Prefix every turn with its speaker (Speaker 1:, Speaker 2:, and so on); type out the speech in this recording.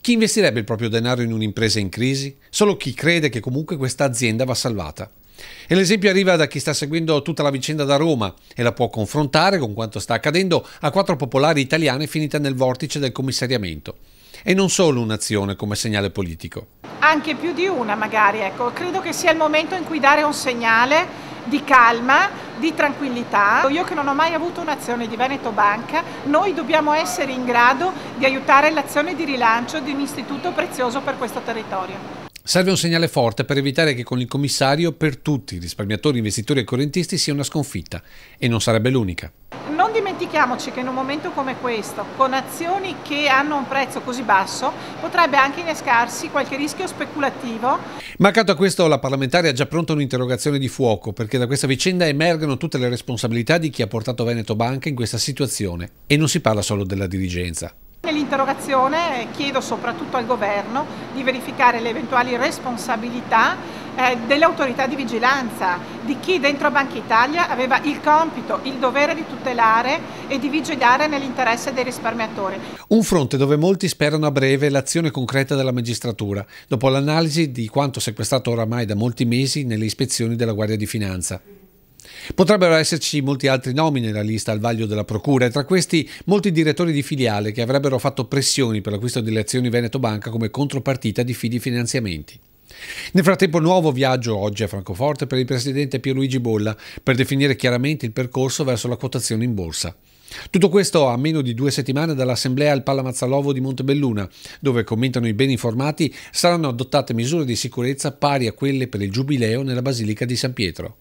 Speaker 1: Chi investirebbe il proprio denaro in un'impresa in crisi? Solo chi crede che comunque questa azienda va salvata. E l'esempio arriva da chi sta seguendo tutta la vicenda da Roma e la può confrontare con quanto sta accadendo a 4 popolari italiane finite nel vortice del commissariamento. E non solo un'azione come segnale politico.
Speaker 2: Anche più di una magari, ecco. Credo che sia il momento in cui dare un segnale di calma, di tranquillità. Io che non ho mai avuto un'azione di Veneto Banca, noi dobbiamo essere in grado di aiutare l'azione di rilancio di un istituto prezioso per questo territorio.
Speaker 1: Serve un segnale forte per evitare che con il commissario per tutti, risparmiatori, investitori e correntisti, sia una sconfitta. E non sarebbe l'unica.
Speaker 2: Non dimentichiamoci che in un momento come questo, con azioni che hanno un prezzo così basso, potrebbe anche innescarsi qualche rischio speculativo.
Speaker 1: Ma accanto a questo la parlamentare ha già pronta un'interrogazione di fuoco, perché da questa vicenda emergono tutte le responsabilità di chi ha portato Veneto Banca in questa situazione. E non si parla solo della dirigenza.
Speaker 2: Nell'interrogazione chiedo soprattutto al governo di verificare le eventuali responsabilità delle autorità di vigilanza, di chi dentro Banca Italia aveva il compito, il dovere di tutelare e di vigilare nell'interesse dei risparmiatori.
Speaker 1: Un fronte dove molti sperano a breve l'azione concreta della magistratura, dopo l'analisi di quanto sequestrato oramai da molti mesi nelle ispezioni della Guardia di Finanza. Potrebbero esserci molti altri nomi nella lista al vaglio della procura e tra questi molti direttori di filiale che avrebbero fatto pressioni per l'acquisto delle azioni Veneto Banca come contropartita di fidi finanziamenti. Nel frattempo nuovo viaggio oggi a Francoforte per il presidente Pierluigi Bolla per definire chiaramente il percorso verso la quotazione in borsa. Tutto questo a meno di 2 settimane dall'assemblea al Palamazzalovo di Montebelluna, dove, commentano i ben informati, saranno adottate misure di sicurezza pari a quelle per il Giubileo nella Basilica di San Pietro.